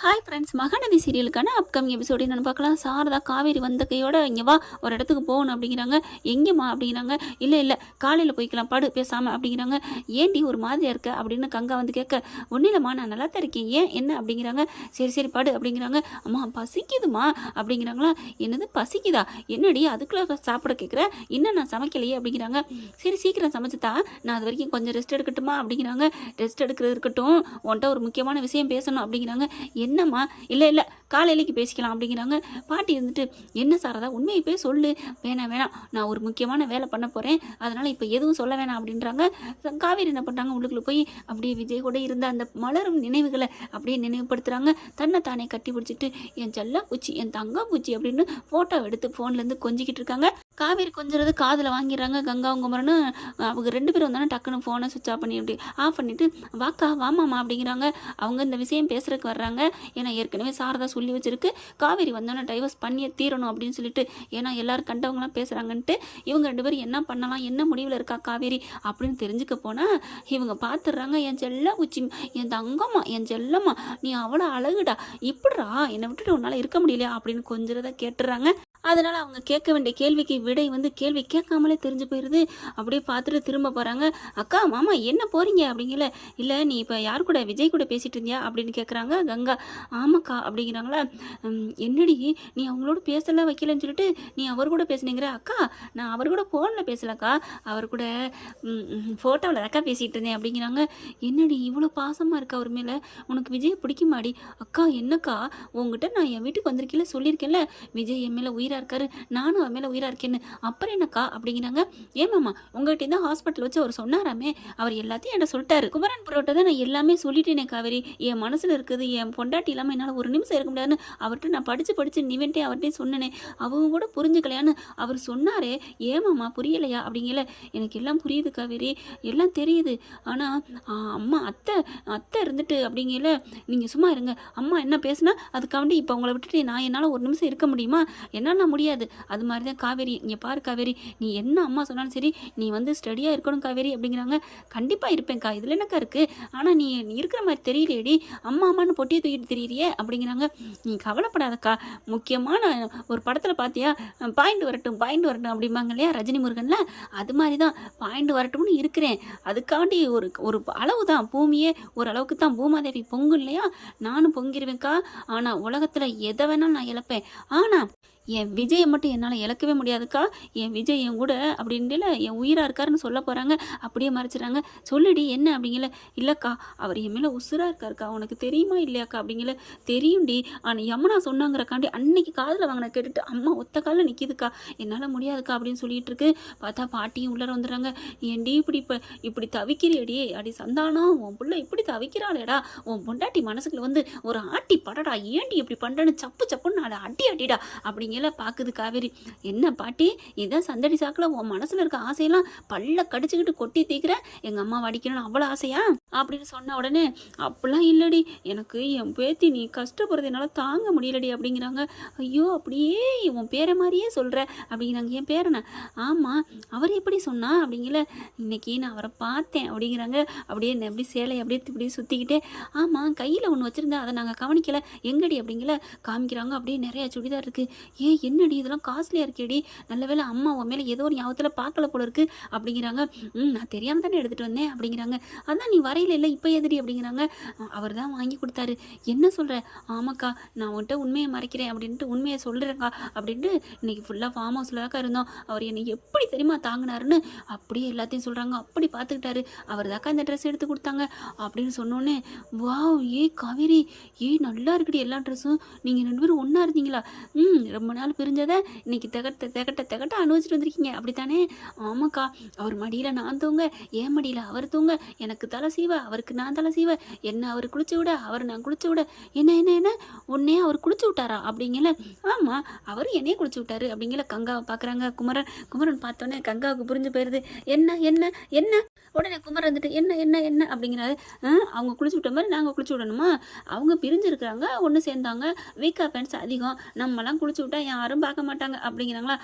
Hi friends, Mahanadi சீரியலுக்கான upcoming episode என்னென்னு பார்க்கலாம். சாரதா காவேரி வந்த கையோட இங்கே வா, ஒரு இடத்துக்கு போகணும் அப்படிங்கிறாங்க. எங்கேம்மா அப்படிங்கிறாங்க. இல்லை இல்லை, காலையில் போய்க்கலாம், படு பேசாமல் அப்படிங்கிறாங்க. ஏண்டி ஒரு மாதிரியாக இருக்க அப்படின்னு கங்கா வந்து கேட்க, ஒன்றும் இல்லைம்மா, நான் நல்லா தான் இருக்கேன், ஏன் என்ன அப்படிங்கிறாங்க. சரி சரி படு அப்படிங்கிறாங்க. அம்மா பசிக்குதுமா அப்படிங்கிறாங்களா. என்னது பசிக்குதா, என்னடி அதுக்குள்ளே சாப்பிட கேட்குற, இன்னும் நான் சமைக்கலையே அப்படிங்கிறாங்க. சரி சீக்கிரம் சமைச்சுதா, நான் அது வரைக்கும் கொஞ்சம் ரெஸ்ட் எடுக்கட்டுமா அப்படிங்கிறாங்க. ரெஸ்ட் எடுக்கிறது இருக்கட்டும், உன்ட்ட ஒரு முக்கியமான விஷயம் பேசணும் அப்படிங்கிறாங்க. என்னம்மா, இல்லை இல்லை காலையிலைக்கு பேசிக்கலாம் அப்படிங்கிறாங்க. பாட்டி இருந்துட்டு, என்ன சாரதா உண்மையை போய் சொல்லு, வேணாம் வேணாம், நான் ஒரு முக்கியமான வேலை பண்ண போகிறேன், அதனால் இப்போ எதுவும் சொல்ல வேணாம் அப்படின்றாங்க. காவேரி என்ன பண்ணுறாங்க, உள்ளுக்குள்ளே போய் அப்படியே விஜய் கூட இருந்த அந்த மலரும் நினைவுகளை அப்படியே நினைவுபடுத்துகிறாங்க. தன்னை தானே கட்டி பிடிச்சிட்டு, என் செல்ல பூச்சி, என் தங்கா பூச்சி அப்படின்னு ஃபோட்டோ எடுத்து ஃபோன்லேருந்து கொஞ்சிக்கிட்டு இருக்காங்க. காவேரி கொஞ்சிறது காதில் வாங்கிடுறாங்க. கங்காவும் குமரனு அவங்க ரெண்டு பேரும் வந்தானே டக்குன்னு ஃபோனை சுவிட்ச் ஆஃப் பண்ணி அப்படி ஆஃப் பண்ணிவிட்டு, வாக்கா வாமாம்மா அப்படிங்கிறாங்க. அவங்க இந்த விஷயம் பேசுகிறதுக்கு வர்றாங்க. ஏன்னா ஏற்கனவே சாரதா சொல்லி வச்சிருக்கு, காவேரி வந்தோன்னே டைவர்ஸ் பண்ணியே தீரணும் அப்படின்னு சொல்லிட்டு. ஏன்னா எல்லோரும் கண்டவங்களாம் பேசுகிறாங்கன்ட்டு இவங்க ரெண்டு பேரும் என்ன பண்ணலாம், என்ன முடிவில் இருக்கா காவேரி அப்படின்னு தெரிஞ்சுக்க போனால் இவங்க பார்த்துடுறாங்க. என் செல்ல உச்சி, என் தங்கம்மா, என் செல்லம்மா, நீ அவ்வளோ அழகுடா, இப்படிரா என்னை விட்டுட்டு உன்னால் இருக்க முடியலையா அப்படின்னு கொஞ்சிறத கேட்டுடுறாங்க. அதனால் அவங்க கேட்க வேண்டிய கேள்விக்கு விடை வந்து கேள்வி கேட்காமலே தெரிஞ்சு போயிடுது. அப்படியே பார்த்துட்டு திரும்ப போகிறாங்க. அக்கா மாமா என்ன போகிறீங்க அப்படிங்கல. இல்லை நீ இப்போ யார் கூட, விஜய் கூட பேசிகிட்டு இருந்தியா அப்படின்னு கேட்குறாங்க கங்கா. ஆமாக்கா அப்படிங்கிறாங்களா. என்னடி நீ அவங்களோட பேசலை வைக்கலன்னு சொல்லிட்டு நீ அவர் கூட பேசுனீங்கிற. அக்கா நான் அவர் கூட ஃபோனில் பேசலக்கா, அவர் கூட ஃபோட்டோவில் அக்கா பேசிகிட்டு இருந்தேன் அப்படிங்கிறாங்க. என்னடி இவ்வளோ பாசமாக இருக்கா அவர் மேலே, உனக்கு விஜய் பிடிக்குமாடி. அக்கா என்னக்கா, உங்ககிட்ட நான் என் வீட்டுக்கு வந்திருக்கேன்ல, சொல்லியிருக்கேன்ல விஜய் என் மேலே உயிராக இருக்காரு, நானும் அவன் மேலே உயிராக இருக்கேன்னு. அப்புறம் என்னக்கா அப்படிங்கிறாங்க. ஏமாம்மா உங்கள்கிட்ட தான் ஹாஸ்பிட்டல் வச்சு அவர் சொன்னாராமே, அவர் எல்லாத்தையும் என்கிட்ட சொல்லிட்டாரு. குமரன் புரோட்டை தான் நான் எல்லாமே சொல்லிட்டேனே காவேரி, என் மனசில் இருக்குது, என் பொண்டாட்டி இல்லாமல் என்னால் ஒரு நிமிஷம் இருக்க முடியாதுன்னு அவர்கிட்ட நான் படித்து நிவன்ட்டே அவர்கிட்டையும் சொன்னேனே, அவங்க கூட புரிஞ்சுக்கலையான்னு அவர் சொன்னாரே. ஏமாம்மா புரியலையா அப்படிங்கல. எனக்கு எல்லாம் புரியுது காவேரி, எல்லாம் தெரியுது. ஆனால் அம்மா அத்தை இருந்துட்டு அப்படிங்கல, நீங்கள் சும்மா இருங்க, அம்மா என்ன பேசுனா அதுக்காண்டி இப்போ அவங்கள விட்டுட்டு நான் என்னால் ஒரு நிமிஷம் இருக்க முடியுமா, என்னால் முடியாது. அது மாதிரி தான் காவேரி, இங்கே பாரு காவேரி, நீ என்ன அம்மா சொன்னாலும் சரி, நீ வந்து ஸ்டடியாக இருக்கணும் காவேரி அப்படிங்கிறாங்க. கண்டிப்பாக இருப்பேன்க்கா, இதில் என்னக்கா இருக்குது, ஆனால் நீ இருக்கிற மாதிரி தெரியலையேடி, அம்மா அம்மான்னு பொட்டியை தூக்கிட்டு தெரியலையே அப்படிங்கிறாங்க. நீ கவலைப்படாதக்கா, முக்கியமான ஒரு படத்தில் பார்த்தியா, பாயிண்ட் வரட்டும் அப்படிம்பாங்க இல்லையா ரஜினி முருகனில், அது மாதிரி தான் பாயிண்ட் வரட்டும்னு இருக்கிறேன். அதுக்காண்டி ஒரு அளவு தான், பூமியே ஒரு அளவுக்கு தான் பூமாதேவி பொங்கும் இல்லையா, நானும் பொங்கிடுவேன்க்கா. ஆனால் உலகத்தில் எதை வேணாலும் நான் இழப்பேன், ஆனால் என் விஜயை மட்டும் என்னால் இழக்கவே முடியாதுக்கா. என் விஜய் என் கூட அப்படின்ல என் உயிராக இருக்காருன்னு சொல்ல போகிறாங்க. அப்படியே மறைச்சிட்றாங்க. சொல்லுடி என்ன அப்படிங்கல. இல்லைக்கா அவர் என் மேலே உசுராக இருக்காருக்கா, உனக்கு தெரியுமா இல்லையாக்கா அப்படிங்கல. தெரியும்டி, ஆனால் யமுனா சொன்னாங்கிறக்காண்டி அன்னைக்கு காதில் வாங்கின கேட்டுட்டு அம்மா ஒத்த காலில் நிற்கிதுக்கா, என்னால் முடியாதுக்கா அப்படின்னு சொல்லிட்டு இருக்கு. பார்த்தா பாட்டியும் உள்ளார வந்துடுறாங்க. ஏன்டி இப்படி தவிக்கிறியடி, அடி சந்தானம், உன் பிள்ளை இப்படி தவிக்கிறாளேடா, உன் பொண்டாட்டி மனசுக்குள்ள வந்து ஒரு ஆட்டி படடா, ஏண்டி இப்படி பண்ணுறேன்னு சப்புன்னு அதை அடிடா அப்படிங்க பார்க்குது காவேரி. என்ன பாட்டி, இதான் சந்தடி சாக்கில் உன் மனசில் இருக்க ஆசையெல்லாம் பல்ல கடிச்சுக்கிட்டு கொட்டி தீக்கிற, எங்கள் அம்மா வடிக்கணும்னு அவ்வளோ ஆசையா அப்படின்னு சொன்ன உடனே, அப்படிலாம் இல்லடி, எனக்கு என் பேத்தி நீ கஷ்டப்படுறது என்னால் தாங்க முடியலடி அப்படிங்கிறாங்க. ஐயோ அப்படியே உன் பேரை மாதிரியே சொல்கிற அப்படிங்கிறாங்க. என் பேரனை? ஆமாம், அவர் எப்படி சொன்னா அப்படிங்கல. இன்னைக்கு நான் அவரை பார்த்தேன் அப்படிங்கிறாங்க. அப்படியே எப்படி சேலை அப்படியே இப்படி சுற்றிக்கிட்டே, ஆமாம் கையில் ஒன்று வச்சுருந்தேன், அதை நாங்கள் கவனிக்கலை, எங்கடி அப்படிங்கல காமிக்கிறாங்க. அப்படியே நிறையா சுடிதார் இருக்குது. என்னடி இதெல்லாம் காஸ்ட்லியாக இருக்கேடி, நல்ல வேலை அம்மா உன் மேலே ஏதோ ஒரு ஞாபகத்தில் பார்க்கல போல இருக்கு அப்படிங்கிறாங்க. நான் தெரியாமல் தானே எடுத்துகிட்டு வந்தேன் அப்படிங்கிறாங்க. அதான் நீ வரையில இல்லை இப்போ எதிரி அப்படிங்கிறாங்க. அவர் தான் வாங்கி கொடுத்தாரு. என்ன சொல்கிற? ஆமாக்கா, நான் உன்கிட்ட உண்மையை மறைக்கிறேன் அப்படின்ட்டு உண்மையை சொல்கிறேங்க்கா அப்படின்ட்டு இன்னைக்கு ஃபுல்லாக ஃபார்ம் ஹவுஸில் தாக்கா இருந்தோம், அவர் என்னை எப்படி தெரியுமா தாங்கினாருன்னு அப்படியே எல்லாத்தையும் சொல்கிறாங்க. அப்படி பார்த்துக்கிட்டாரு, அவர் தாக்கா இந்த ட்ரெஸ் எடுத்து கொடுத்தாங்க அப்படின்னு சொன்னோன்னே, வாவ் காவேரி, நல்லா இருக்குடி எல்லா ட்ரெஸ்ஸும், நீங்கள் ரெண்டு பேரும் ஒன்றா இருந்தீங்களா, ரொம்ப நாள் பிரிஞ்சதை இன்னைக்கு திகட்ட அனுபவிச்சுட்டு வந்திருக்கீங்க அப்படித்தானே. ஆமாக்கா, அவர் மடியில் நான் தூங்க, என் மடியில் அவர் தூங்க, எனக்கு தலை சீவ, அவருக்கு நான் தலை சீவ, என்ன அவர் குளிச்சு விட, அவர் நான் குளிச்சு விட, என்ன உன்னே அவர் குளிச்சு விட்டாரா அப்படிங்கல. ஆமாம், அவர் என்னையே குளிச்சு விட்டாரு அப்படிங்கல. கங்காவை பார்க்குறாங்க. குமரன் பார்த்தோன்னே கங்காவுக்கு புரிஞ்சு போயிடுது. என்ன உடனே குமரன் வந்துட்டு என்ன அப்படிங்கிறாரு. அவங்க குளிச்சு விட்ட மாதிரி நாங்கள் குளிச்சு விடணுமா, அவங்க பிரிஞ்சிருக்கிறாங்க, ஒன்று சேர்ந்தாங்க, வீக்கா ஃப்ரெண்ட்ஸ் அதிகம், நம்மலாம் குளிச்சு விட்டா யாரும் பார்க்க மாட்டாங்க அப்படிங்கிறாங்களா.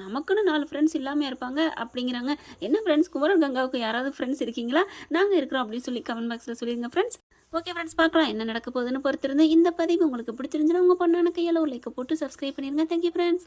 நமக்குன்னு 4 ஃப்ரெண்ட்ஸ் இல்லாமல் இருப்பாங்க அப்படிங்கிறாங்க. என்ன ஃப்ரெண்ட்ஸ், குமரன் கங்காவுக்கு யாராவது ஃப்ரெண்ட்ஸ் இருக்கீங்களா, நாங்கள் இருக்கிறோம் அப்படின்னு அப்படின்னு சொல்லி கமெண்ட் பாக்ஸில் சொல்லிடுங்க ஃப்ரெண்ட்ஸ். ஓகே ஃப்ரெண்ட்ஸ், பார்க்கலாம் என்ன நடக்க போகுதுன்னு பொறுத்திருந்து. இந்த பதிவு உங்களுக்கு பிடிச்சிருந்துச்சுன்னா உங்கள் பொண்ணான கையால் ஒரு லைக்கை போட்டு சப்ஸ்கிரைப் பண்ணிடுங்க. Thank you friends.